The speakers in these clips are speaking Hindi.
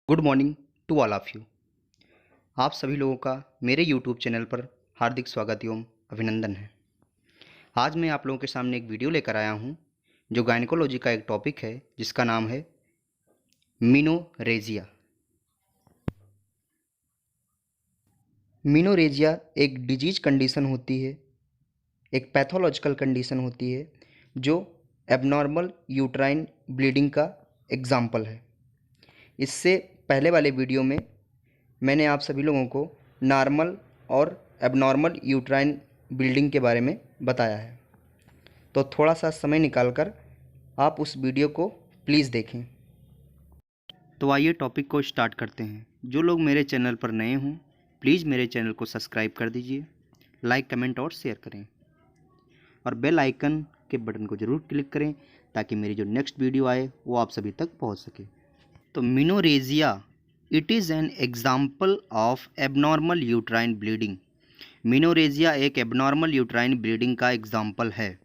Good morning to all of you. आप सभी लोगों का मेरे यूट्यूब चैनल पर हार्दिक स्वागत एवं अभिनंदन है। आज मैं आप लोगों के सामने एक वीडियो लेकर आया हूं जो गायनेकोलॉजी का एक टॉपिक है जिसका नाम है मीनोरेजिया। मीनोरेजिया एक डिजीज कंडीशन होती है, एक पैथोलॉजिकल कंडीशन होती है जो एबनॉर्मल यूट्राइन ब्लीडिंग का एग्जाम्पल है। इससे पहले वाले वीडियो में मैंने आप सभी लोगों को नॉर्मल और एबनॉर्मल यूट्राइन ब्लीडिंग के बारे में बताया है, तो थोड़ा सा समय निकालकर आप उस वीडियो को प्लीज़ देखें। तो आइए टॉपिक को स्टार्ट करते हैं। जो लोग मेरे चैनल पर नए हों प्लीज़ मेरे चैनल को सब्सक्राइब कर दीजिए, लाइक कमेंट और शेयर करें और बेल आइकन के बटन को ज़रूर क्लिक करें ताकि मेरी जो नेक्स्ट वीडियो आए वो आप सभी तक पहुंच सके। तो menorrhagia it is an example of abnormal uterine bleeding. Menorrhagia एक एबनॉर्मल यूट्राइन ब्लीडिंग का एग्जाम्पल है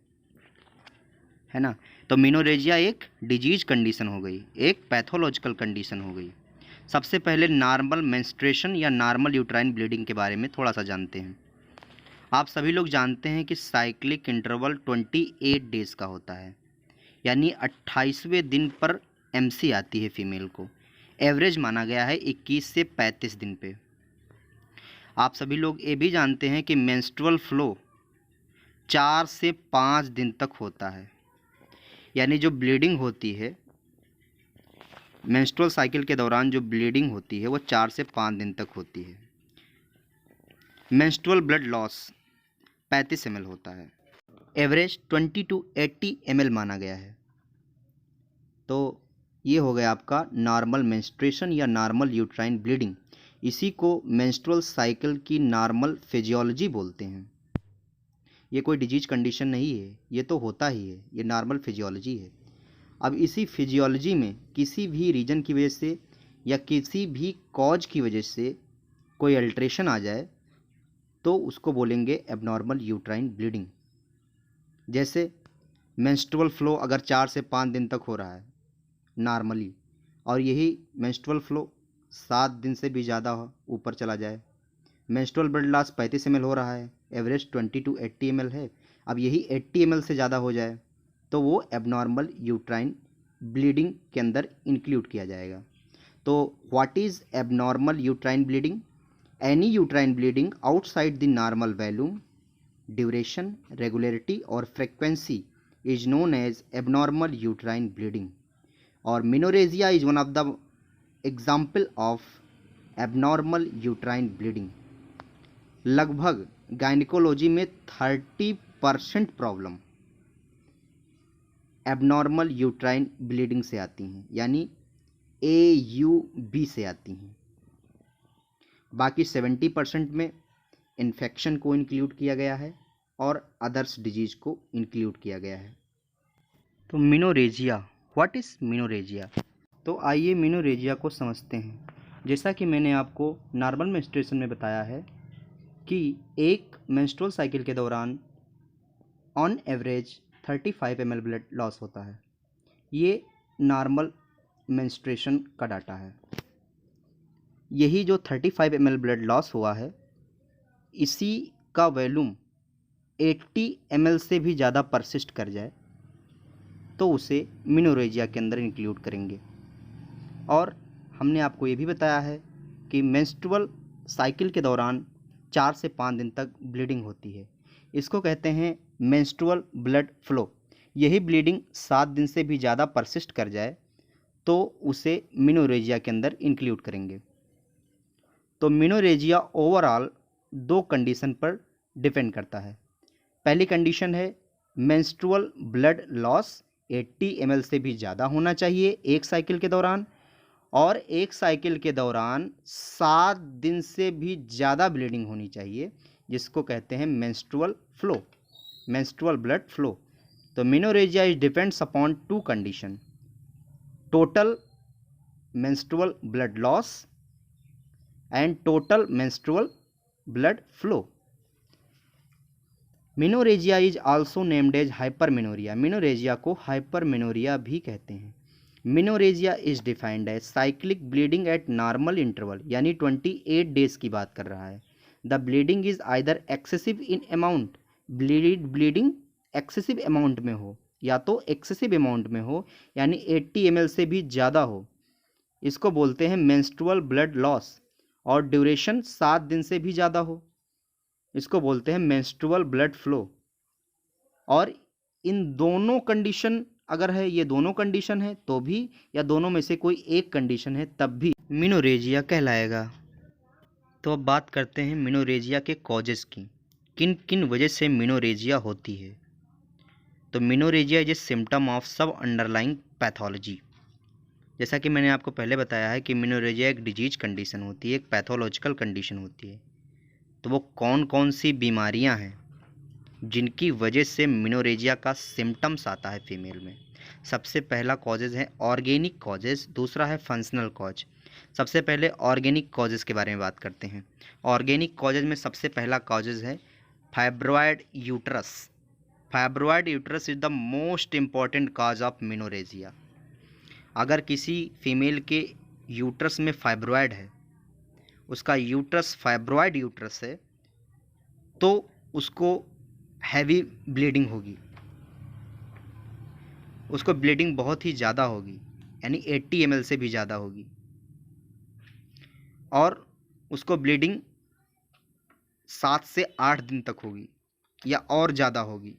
ना। तो मीनोरेजिया एक डिजीज कंडीशन हो गई, एक पैथोलॉजिकल कंडीशन हो गई। सबसे पहले नॉर्मल मेंस्ट्रुएशन या नॉर्मल यूट्राइन ब्लीडिंग के बारे में थोड़ा सा जानते हैं। आप सभी लोग जानते हैं कि साइक्लिक इंटरवल 28 डेज़ का होता है, यानी 28वें दिन पर एमसी आती है फीमेल को। एवरेज माना गया है 21 से 35 दिन पे। आप सभी लोग ये भी जानते हैं कि मेंस्ट्रुअल फ्लो 4 से 5 दिन तक होता है, यानी जो ब्लीडिंग होती है मेंस्ट्रुअल साइकिल के दौरान जो ब्लीडिंग होती है वो 4 से 5 दिन तक होती है। मेंस्ट्रुअल ब्लड लॉस 35 ml होता है। एवरेज 20 to 80 ml माना गया है। तो ये हो गया आपका नॉर्मल मेंस्ट्रुएशन या नॉर्मल यूट्राइन ब्लीडिंग। इसी को मेंस्ट्रुअल साइकिल की नॉर्मल फिजियोलॉजी बोलते हैं। ये कोई डिजीज कंडीशन नहीं है, ये तो होता ही है, ये नॉर्मल फिजियोलॉजी है। अब इसी फिजियोलॉजी में किसी भी रीजन की वजह से या किसी भी कॉज की वजह से कोई अल्ट्रेशन आ जाए तो उसको बोलेंगे एबनॉर्मल यूट्राइन ब्लीडिंग। जैसे मेंस्ट्रुअल फ्लो अगर 4 से 5 दिन तक हो रहा है नॉर्मली, और यही मेंस्ट्रुअल फ्लो 7 दिन से भी ज़्यादा ऊपर चला जाए, मेंस्ट्रुअल ब्लड लॉस 35 ml हो रहा है, एवरेज 20 to 80 ml है, अब यही 80 ml से ज़्यादा हो जाए तो वो एबनॉर्मल यूट्राइन ब्लीडिंग के अंदर इंक्लूड किया जाएगा। तो what is abnormal uterine bleeding? Any uterine bleeding outside the normal volume, duration, regularity और frequency is known as abnormal uterine bleeding. और menorrhagia is one of the example of abnormal uterine bleeding. लगभग गायनिकोलॉजी में 30% प्रॉब्लम एबनॉर्मल यूट्राइन ब्लीडिंग से आती हैं, यानी AUB से आती हैं। बाकी 70% में इन्फेक्शन को इंक्लूड किया गया है और अदर्स डिजीज को इंक्लूड किया गया है। तो मीनोरेजिया, व्हाट इज़ मीनोरेजिया? तो आइए मीनोरेजिया को समझते हैं। जैसा कि मैंने आपको नॉर्मल मेंस्ट्रुएशन में बताया है कि एक मेंस्ट्रुअल साइकिल के दौरान on average 35 ml blood loss होता है। ये नॉर्मल मेंस्ट्रुएशन का डाटा है। यही जो 35 ml ब्लड लॉस हुआ है, इसी का वॉल्यूम 80 ml से भी ज़्यादा परसिस्ट कर जाए तो उसे मीनोरेजिया के अंदर इंक्लूड करेंगे। और हमने आपको ये भी बताया है कि मेंस्ट्रुअल साइकिल के दौरान 4 से 5 दिन तक ब्लीडिंग होती है। इसको कहते हैं मेंस्ट्रुअल ब्लड फ्लो। यही ब्लीडिंग 7 दिन से भी ज़्यादा परसिस्ट कर जाए तो उसे मीनोरेजिया के अंदर इंक्लूड करेंगे। तो मीनोरेजिया ओवरऑल 2 कंडीशन पर डिपेंड करता है। पहली कंडीशन है मेंस्ट्रुअल ब्लड लॉस 80 ml से भी ज़्यादा होना चाहिए एक साइकिल के दौरान, और एक साइकिल के दौरान 7 दिन से भी ज़्यादा ब्लीडिंग होनी चाहिए, जिसको कहते हैं menstrual flow, menstrual blood flow. तो menorrhagia is depends upon 2 condition, total menstrual blood loss and total menstrual blood flow. Menorrhagia is also named as hypermenorrhoea. Menorrhagia को हाइपरमेनोरिया भी कहते हैं। Menorrhagia is defined as cyclic bleeding at normal interval, यानी 28 डेज की बात कर रहा है। The bleeding is either excessive in amount, bleeding excessive amount में हो, या तो एक्सेसिव अमाउंट में हो यानी 80 ml से भी ज़्यादा हो, इसको बोलते हैं मेंस्ट्रुअल ब्लड लॉस, और ड्यूरेशन 7 दिन से भी ज़्यादा हो, इसको बोलते हैं मेंस्ट्रुअल ब्लड फ्लो। और इन दोनों कंडीशन अगर है, ये दोनों कंडीशन है तो भी, या दोनों में से कोई एक कंडीशन है तब भी मिनोरेजिया कहलाएगा। तो अब बात करते हैं मिनोरेजिया के कॉजेज़ की, किन किन वजह से मिनोरेजिया होती है। तो मिनोरेजिया इज ए सिम्टम ऑफ सब अंडरलाइंग पैथोलॉजी। जैसा कि मैंने आपको पहले बताया है कि मिनोरेजिया एक डिजीज कंडीशन होती है, एक पैथोलॉजिकल कंडीशन होती है। तो वो कौन कौन सी बीमारियां हैं जिनकी वजह से मिनोरेजिया का सिम्टम्स आता है फीमेल में। सबसे पहला कॉजेज़ है ऑर्गेनिक कॉजेज़, दूसरा है फंक्शनल कॉज। सबसे पहले ऑर्गेनिक कॉजेज़ के बारे में बात करते हैं। ऑर्गेनिक कॉजेज़ में सबसे पहला कॉजेज़ है fibroid uterus. Fibroid uterus is the most important cause of menorrhagia. अगर किसी फीमेल के यूट्रस में फाइब्रॉयड है, उसका यूट्रस फाइब्रॉयड यूट्रस है, तो उसको हैवी ब्लीडिंग होगी, उसको ब्लीडिंग बहुत ही ज़्यादा होगी, यानी 80 ml से भी ज़्यादा होगी, और उसको ब्लीडिंग 7 से 8 दिन तक होगी, या और ज़्यादा होगी,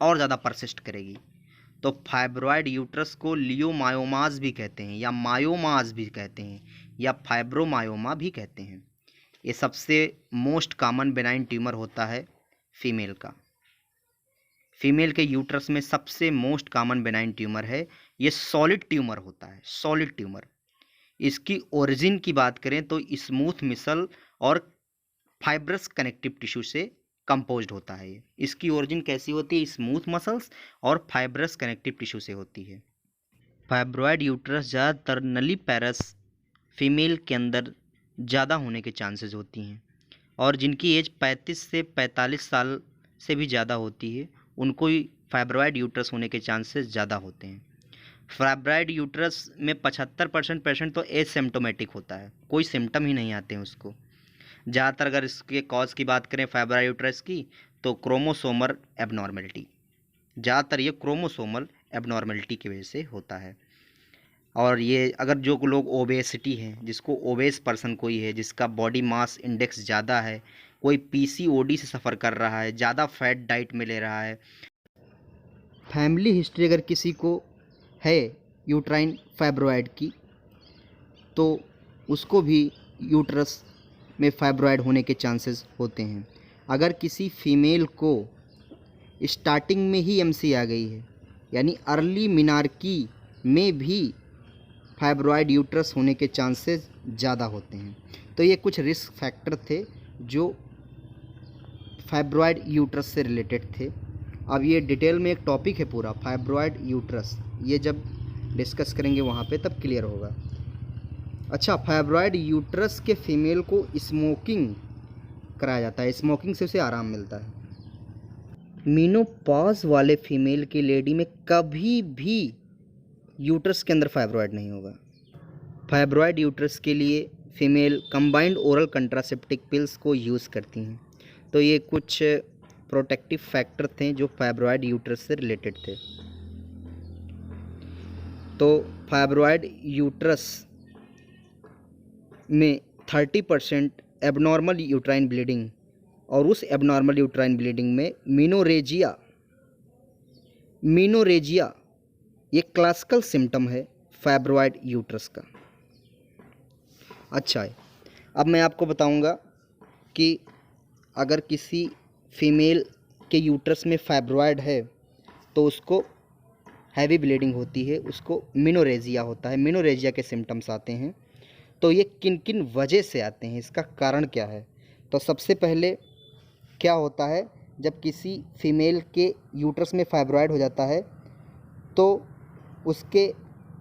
और ज़्यादा परसिस्ट करेगी। तो फाइब्रॉयड यूट्रस को लियोमायोमास भी कहते हैं, या मायोमास भी कहते हैं, या फाइब्रोमायोमा भी कहते हैं। ये सबसे मोस्ट कॉमन बेनाइन ट्यूमर होता है फीमेल का। फीमेल के यूट्रस में सबसे मोस्ट कॉमन बेनाइन ट्यूमर है, ये सॉलिड ट्यूमर होता है, सॉलिड ट्यूमर। इसकी ओरिजिन की बात करें तो स्मूथ मिसल और फाइब्रस कनेक्टिव टिश्यू से कंपोज्ड होता है। इसकी ओरिजिन कैसी होती है? स्मूथ मसल्स और फाइब्रस कनेक्टिव टिश्यू से होती है। फाइब्रॉयड यूट्रस ज़्यादातर नलीपैरस फीमेल के अंदर ज़्यादा होने के चांसेस होती हैं, और जिनकी एज 35 से 45 साल से भी ज़्यादा होती है, उनको ही फाइब्रॉयड यूट्रस होने के चांसेस ज़्यादा होते हैं। फाइब्रॉयड यूट्रस में 75% पेशेंट तो एसिम्प्टोमेटिक होता है, कोई सिम्टम ही नहीं आते हैं उसको। ज़्यादातर अगर इसके कॉज की बात करें फाइब्रॉयड यूट्रस की, तो क्रोमोसोमल एबनॉर्मेलिटी, ज़्यादातर ये क्रोमोसोमल एबनॉर्मेलिटी की वजह से होता है। और ये अगर जो लोग ओबेसिटी है, जिसको ओबेस पर्सन कोई है, जिसका बॉडी मास इंडेक्स ज़्यादा है, कोई पीसीओडी से सफ़र कर रहा है, ज़्यादा फैट डाइट में ले रहा है, फैमिली हिस्ट्री अगर किसी को है यूट्राइन फाइब्रॉयड की, तो उसको भी यूट्रस में फाइब्रॉयड होने के चांसेस होते हैं। अगर किसी फीमेल को स्टार्टिंग में ही एमसी आ गई है, यानी अर्ली मिनार्की में भी फाइब्रॉयड यूट्रस होने के चांसेस ज़्यादा होते हैं। तो ये कुछ रिस्क फैक्टर थे जो फाइब्रॉयड यूट्रस से रिलेटेड थे। अब ये डिटेल में एक टॉपिक है पूरा फाइब्रॉयड यूट्रस, ये जब डिस्कस करेंगे वहाँ पे तब क्लियर होगा। अच्छा, फाइब्रॉयड यूट्रस के फीमेल को स्मोकिंग कराया जाता है, स्मोकिंग से उसे आराम मिलता है। मीनोपॉज वाले फीमेल की लेडी में कभी भी यूट्रस के अंदर फाइब्रॉयड नहीं होगा। फाइब्रॉयड यूट्रस के लिए female combined oral contraceptive pills को यूज़ करती हैं। तो ये कुछ प्रोटेक्टिव फैक्टर थे जो फाइब्रॉयड यूट्रस से रिलेटेड थे। तो फाइब्रॉयड यूट्रस में 30% एबनॉर्मल यूट्राइन ब्लीडिंग, और उस एबनॉर्मल यूट्राइन ब्लीडिंग में मीनोरेजिया ये क्लासिकल सिम्टम है फाइब्रॉयड यूट्रस का। अच्छा है, अब मैं आपको बताऊंगा कि अगर किसी फीमेल के यूट्रस में फाइब्रॉयड है तो उसको हैवी ब्लीडिंग होती है, उसको मिनोरेजिया होता है, मिनोरेजिया के सिम्टम्स आते हैं। तो ये किन किन वजह से आते हैं, इसका कारण क्या है? तो सबसे पहले क्या होता है, जब किसी फीमेल के यूट्रस में फाइब्रॉयड हो जाता है तो उसके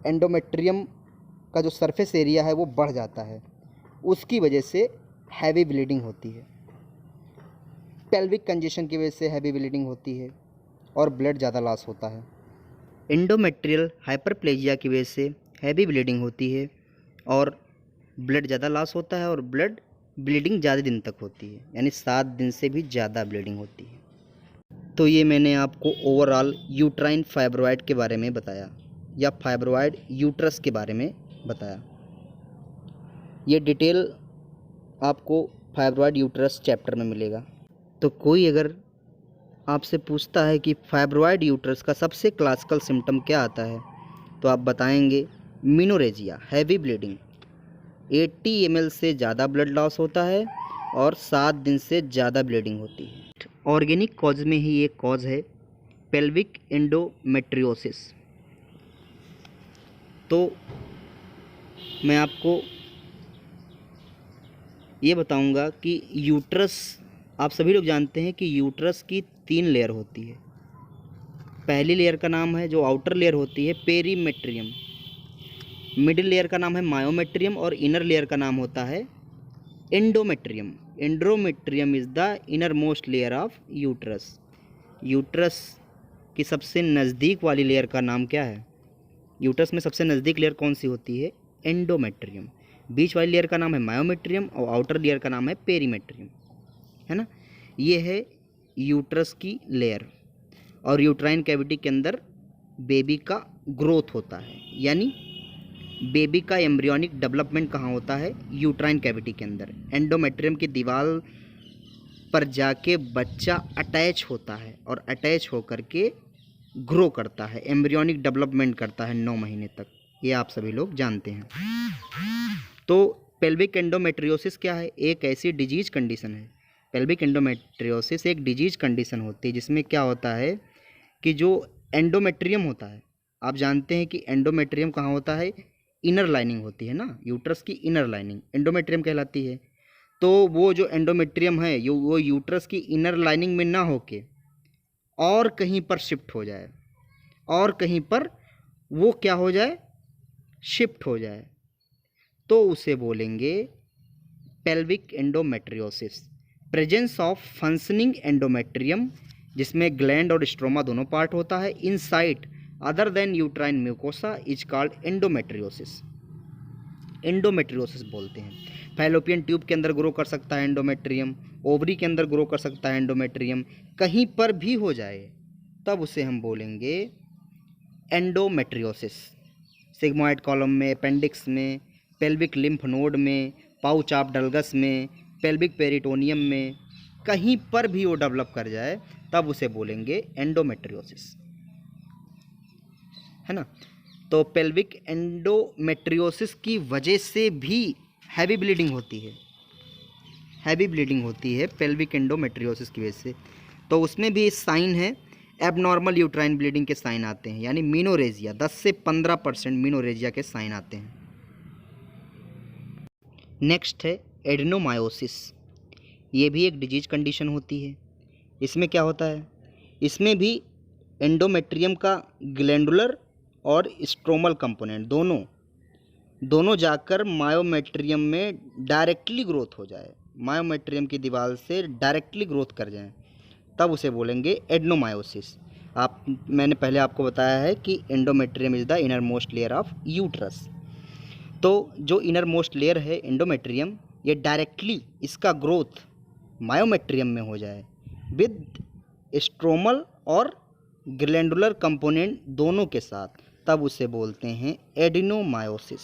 एंडोमेट्रियम का जो सरफेस एरिया है वो बढ़ जाता है, उसकी वजह से हैवी ब्लीडिंग होती है। पेल्विक कंजेशन की वजह से हैवी ब्लीडिंग होती है और ब्लड ज़्यादा लॉस होता है। एंडोमेट्रियल हाइपरप्लेजिया की वजह से हैवी ब्लीडिंग होती है और ब्लड ज़्यादा लॉस होता है और ब्लीडिंग ज़्यादा दिन तक होती है, यानी 7 दिन से भी ज़्यादा ब्लीडिंग होती है। तो ये मैंने आपको ओवरऑल यूट्राइन फाइब्रॉयड के बारे में बताया या फाइब्रॉयड यूट्रस के बारे में बताया। ये डिटेल आपको फाइब्रॉयड यूट्रस चैप्टर में मिलेगा। तो कोई अगर आपसे पूछता है कि फाइब्रॉयड यूट्रस का सबसे क्लासिकल सिम्टम क्या आता है, तो आप बताएंगे मिनोरेजिया, हैवी ब्लीडिंग, 80 ml से ज़्यादा ब्लड लॉस होता है और 7 दिन से ज़्यादा ब्लीडिंग होती है। ऑर्गेनिक कॉज में ही एक कॉज है पेल्विक एंडोमेट्रियोसिस। तो मैं आपको ये बताऊंगा कि यूट्रस, आप सभी लोग जानते हैं कि यूट्रस की 3 लेयर होती है। पहली लेयर का नाम है, जो आउटर लेयर होती है, पेरीमेट्रियम, मिडिल लेयर का नाम है मायोमेट्रियम और इनर लेयर का नाम होता है endometrium. Endometrium is the inner most layer of uterus. Uterus की सबसे नज़दीक वाली लेयर का नाम क्या है? यूट्रस में सबसे नज़दीक लेयर कौन सी होती है? एंडोमेट्रियम। बीच वाली लेयर का नाम है मायोमेट्रियम और आउटर लेयर का नाम है पेरीमेट्रियम, है ना। ये है यूट्रस की लेयर। और यूट्राइन कैविटी के अंदर बेबी का ग्रोथ होता है, यानी बेबी का एम्ब्रियोनिक डेवलपमेंट कहाँ होता है? यूट्राइन कैविटी के अंदर। एंडोमेट्रियम की दीवार पर जाके बच्चा अटैच होता है और अटैच होकर के ग्रो करता है, एम्ब्रियोनिक डेवलपमेंट करता है 9 महीने तक। ये आप सभी लोग जानते हैं। तो पेल्विक एंडोमेट्रियोसिस क्या है? एक ऐसी डिजीज कंडीशन है, पेल्विक एंडोमेट्रियोसिस एक डिजीज कंडीशन होती है जिसमें क्या होता है कि जो एंडोमेट्रियम होता है, आप जानते हैं कि एंडोमेट्रियम कहाँ होता है? इनर लाइनिंग होती है ना, यूट्रस की इनर लाइनिंग एंडोमेट्रियम कहलाती है। तो वो जो एंडोमेट्रियम है वो यूट्रस की इनर लाइनिंग में ना होके और कहीं पर शिफ्ट हो जाए, और कहीं पर वो क्या हो जाए? शिफ्ट हो जाए, तो उसे बोलेंगे pelvic endometriosis. Presence of functioning endometrium, जिसमें ग्लैंड और स्ट्रोमा दोनों पार्ट होता है, inside other than uterine mucosa is called endometriosis. Endometriosis बोलते हैं। फैलोपियन ट्यूब के अंदर ग्रो कर सकता है एंडोमेट्रियम, ओवरी के अंदर ग्रो कर सकता है एंडोमेट्रियम, कहीं पर भी हो जाए तब उसे हम बोलेंगे एंडोमेट्रियोसिस। सिग्मोइड कॉलम में, अपेंडिक्स में, पेल्विक लिम्फ नोड में, पाउच ऑफ डलगस में, पेल्विक पेरिटोनियम में, कहीं पर भी वो डेवलप कर जाए तब उसे बोलेंगे एंडोमेट्रियोसिस, है ना। तो पेल्विक एंडोमेट्रियोसिस की वजह से भी हैवी ब्लीडिंग होती है, हैवी ब्लीडिंग होती है पेल्विक एंडोमेट्रियोसिस की वजह से। तो उसमें भी साइन है, एबनॉर्मल यूट्राइन ब्लीडिंग के साइन आते हैं, यानी मीनोरेजिया, 10 से 15% मीनोरेजिया के साइन आते हैं। नेक्स्ट है एडेनोमायोसिस। ये भी एक डिजीज कंडीशन होती है। इसमें क्या होता है? इसमें भी एंडोमेट्रियम का ग्लैंडुलर और स्ट्रोमल कंपोनेंट दोनों जाकर मायोमेट्रियम में डायरेक्टली ग्रोथ हो जाए, मायोमेट्रियम की दीवार से डायरेक्टली ग्रोथ कर जाए, तब उसे बोलेंगे एडेनोमायोसिस। मैंने पहले आपको बताया है कि endometrium is the inner most layer of uterus. तो जो इनर मोस्ट लेयर है एंडोमेट्रियम, ये डायरेक्टली इसका ग्रोथ मायोमेट्रियम में हो जाए विद स्ट्रोमल और ग्लैंडुलर कंपोनेंट दोनों के साथ, तब उसे बोलते हैं एडेनोमायोसिस।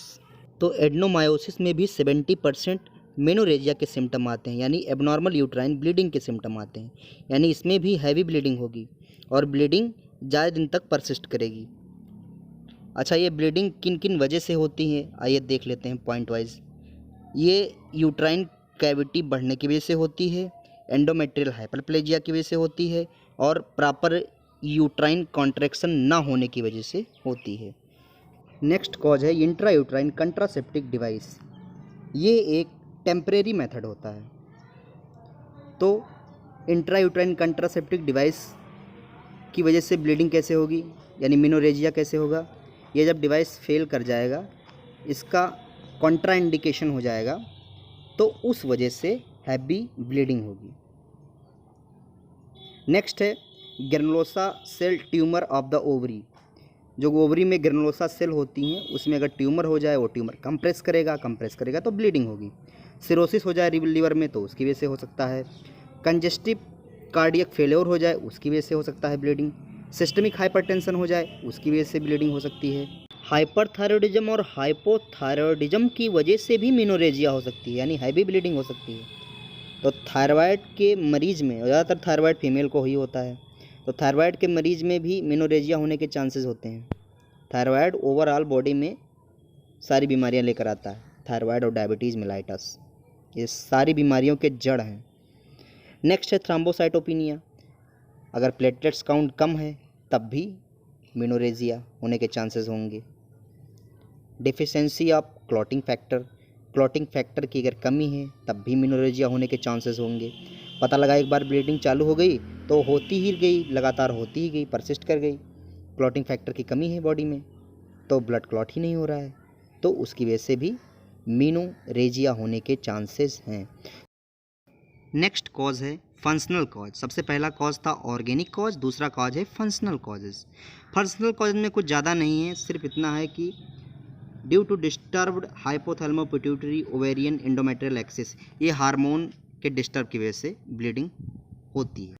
तो एडेनोमायोसिस में भी 70% मेनोरेजिया के सिम्टम आते हैं, यानी एबनॉर्मल यूट्राइन ब्लीडिंग के सिम्टम आते हैं, यानी इसमें भी हैवी ब्लीडिंग होगी और ब्लीडिंग ज़्यादा दिन तक परसिस्ट करेगी। अच्छा, ये ब्लीडिंग किन किन वजह से होती है, आइए देख लेते हैं पॉइंट वाइज। ये यूट्राइन कैविटी बढ़ने की वजह से होती है, एंडोमेट्रियल हाइपरप्लेजिया की वजह से होती है और प्रॉपर यूट्राइन कॉन्ट्रैक्शन ना होने की वजह से होती है। नेक्स्ट कॉज है इंट्रा यूट्राइन कंट्रासेप्टिक डिवाइस। ये एक टेम्परेरी मेथड होता है। तो इंट्रा यूट्राइन कंट्रासेप्टिक डिवाइस की वजह से ब्लीडिंग कैसे होगी, यानी मेनोरेजिया कैसे होगा? ये जब डिवाइस फेल कर जाएगा, इसका कॉन्ट्राइंडिकेशन हो जाएगा, तो उस वजह से हैवी ब्लीडिंग होगी। नेक्स्ट है granulosa cell tumour of the ovary. जो ओवरी में ग्रेनुलोसा सेल होती हैं उसमें अगर ट्यूमर हो जाए, वो ट्यूमर कंप्रेस करेगा तो ब्लीडिंग होगी। सिरोसिस हो जाए लीवर में तो उसकी वजह से हो सकता है। कंजेस्टिव कार्डियक फेलियर हो जाए उसकी वजह से हो सकता है ब्लीडिंग। सिस्टमिक हाइपरटेंशन हो जाए उसकी वजह से ब्लीडिंग हो सकती है। हाइपरथायरॉयडिज्म और हाइपोथायरॉयडिज्म की वजह से भी मेनोरेजिया हो सकती है, यानी हैवी ब्लीडिंग हो सकती है। तो थायराइड के मरीज में, ज़्यादातर थायराइड फीमेल को ही होता है, तो थायराइड के मरीज में भी मेनोरेजिया होने के चांसेस होते हैं। थायराइड ओवरऑल बॉडी में सारी बीमारियां लेकर आता है। थायराइड और डायबिटीज़ मेलाइटस ये सारी बीमारियों के जड़ हैं। नेक्स्ट है थ्रोम्बोसाइटोपिनिया। अगर प्लेटलेट्स काउंट कम है तब भी मेनोरेजिया होने के चांसेस होंगे। डिफिशेंसी ऑफ क्लॉटिंग फैक्टर की अगर कमी है तब भी मेनोरेजिया होने के चांसेस होंगे। पता लगा एक बार ब्लीडिंग चालू हो गई तो होती ही गई, लगातार होती ही गई, परसिस्ट कर गई, क्लॉटिंग फैक्टर की कमी है बॉडी में तो ब्लड क्लॉट ही नहीं हो रहा है, तो उसकी वजह से भी मेनोरेजिया होने के चांसेस हैं। नेक्स्ट कॉज है फंक्शनल कॉज। सबसे पहला कॉज था ऑर्गेनिक कॉज, दूसरा कॉज है फंक्शनल कॉजेज। फंक्शनल कॉज में कुछ ज़्यादा नहीं है, सिर्फ इतना है कि due to disturbed hypothalamo pituitary ovarian endometrial axis, ये हार्मोन के डिस्टर्ब की वजह से ब्लीडिंग होती है।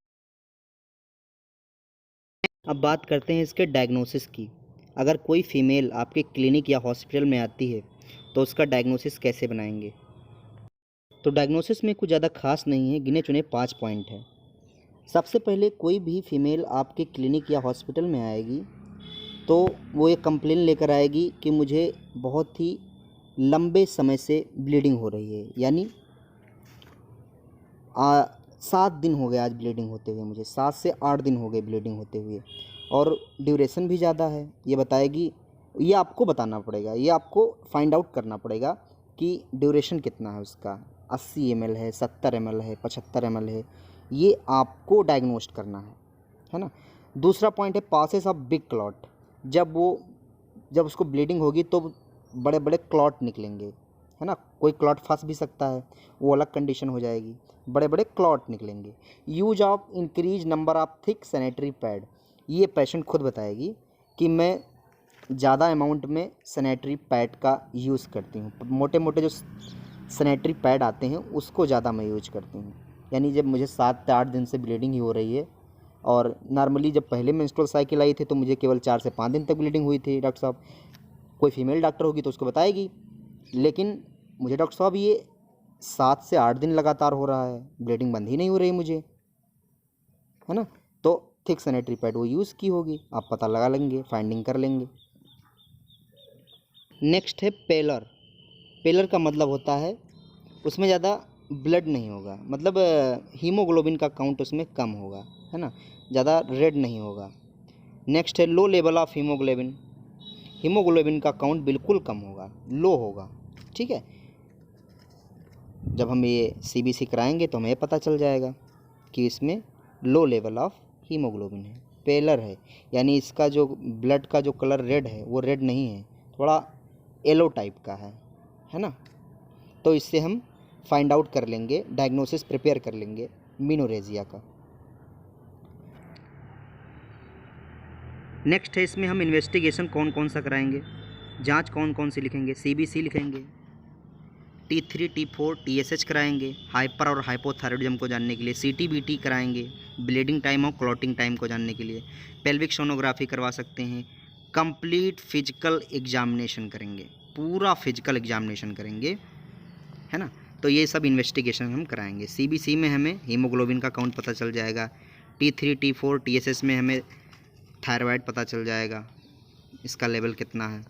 अब बात करते हैं इसके डायग्नोसिस की। अगर कोई फीमेल आपके क्लिनिक या हॉस्पिटल में आती है तो उसका डायग्नोसिस कैसे बनाएंगे? तो डायग्नोसिस में कुछ ज़्यादा खास नहीं है, गिने चुने 5 पॉइंट है। सबसे पहले कोई भी फीमेल आपके क्लिनिक या हॉस्पिटल में आएगी तो वो एक कंप्लेन लेकर आएगी कि मुझे बहुत ही लंबे समय से ब्लीडिंग हो रही है, यानी 7 दिन हो गए आज ब्लीडिंग होते हुए, मुझे 7 से 8 दिन हो गए ब्लीडिंग होते हुए, और ड्यूरेशन भी ज़्यादा है। ये बताएगी, ये आपको बताना पड़ेगा, ये आपको फाइंड आउट करना पड़ेगा कि ड्यूरेशन कितना है उसका, 80 ml है, 70 ml है, 75 ml है, ये आपको डायग्नोस्ट करना है ना। दूसरा पॉइंट है पासेस ऑफ बिग क्लॉट। जब उसको ब्लीडिंग होगी तो बड़े बड़े क्लॉट निकलेंगे, है ना। कोई क्लॉट फंस भी सकता है, वो अलग कंडीशन हो जाएगी, बड़े बड़े क्लॉट निकलेंगे। Use of increase number of thick sanitary pad, ये पेशेंट खुद बताएगी कि मैं ज़्यादा अमाउंट में सैनिटरी पैड का यूज़ करती हूँ, मोटे मोटे जो सैनिटरी पैड आते हैं उसको ज़्यादा मैं यूज करती हूँ। यानी जब मुझे 7 से 8 दिन से ब्लीडिंग ही हो रही है, और नॉर्मली जब पहले मेंस्ट्रुअल साइकिल आई थी तो मुझे केवल 4 से 5 दिन तक ब्लीडिंग हुई थी। डॉक्टर साहब, कोई फीमेल डॉक्टर होगी तो उसको बताएगी, लेकिन मुझे डॉक्टर साहब ये 7 से 8 दिन लगातार हो रहा है, ब्लीडिंग बंद ही नहीं हो रही मुझे, है ना। तो थिक सैनिटरी पैड वो यूज़ की होगी, आप पता लगा लेंगे, फाइंडिंग कर लेंगे। नेक्स्ट है पेलर। पेलर का मतलब होता है उसमें ज़्यादा ब्लड नहीं होगा, मतलब हीमोग्लोबिन का काउंट उसमें कम होगा, है ना, ज़्यादा रेड नहीं होगा। नेक्स्ट है low level of haemoglobin. Haemoglobin का काउंट बिल्कुल कम होगा, लो होगा, ठीक है। जब हम ये CBC कराएंगे तो हमें पता चल जाएगा कि इसमें लो लेवल ऑफ हीमोग्लोबिन है, पेलर है, यानी इसका जो ब्लड का जो कलर रेड है वो रेड नहीं है, थोड़ा येलो टाइप का है ना। तो इससे हम फाइंड आउट कर लेंगे, डायग्नोसिस प्रिपेयर कर लेंगे मेनोरेजिया का। नेक्स्ट है इसमें हम इन्वेस्टिगेशन कौन कौन सा कराएंगे, जांच कौन कौन सी लिखेंगे, CBC लिखेंगे, T3 T4 TSH कराएंगे हाइपर और हाइपोथायरॉयडिज्म को जानने के लिए, CTBT कराएंगे ब्लीडिंग टाइम और क्लॉटिंग टाइम को जानने के लिए, पेल्विक सोनोग्राफी करवा सकते हैं, कंप्लीट फिजिकल एग्जामिनेशन करेंगे, पूरा फिजिकल एग्जामिनेशन करेंगे, है ना। तो ये सब इन्वेस्टिगेशन हम कराएंगे। CBC में हमें हीमोग्लोबिन का काउंट पता चल जाएगा, T3 T4 TSH में हमें थायराइड पता चल जाएगा, इसका लेवल कितना है,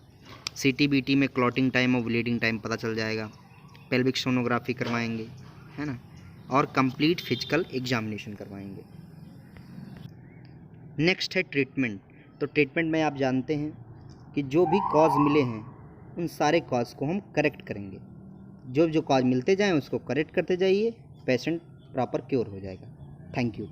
CTBT में क्लॉटिंग टाइम और ब्लीडिंग टाइम पता चल जाएगा, पेल्विक सोनोग्राफी करवाएंगे, है ना, और कंप्लीट फिजिकल एग्जामिनेशन करवाएंगे। नेक्स्ट है ट्रीटमेंट। तो ट्रीटमेंट में आप जानते हैं कि जो भी कॉज मिले हैं उन सारे कॉज को हम करेक्ट करेंगे, जो कॉज मिलते जाएं उसको करेक्ट करते जाइए, पेशेंट प्रॉपर क्योर हो जाएगा। Thank you.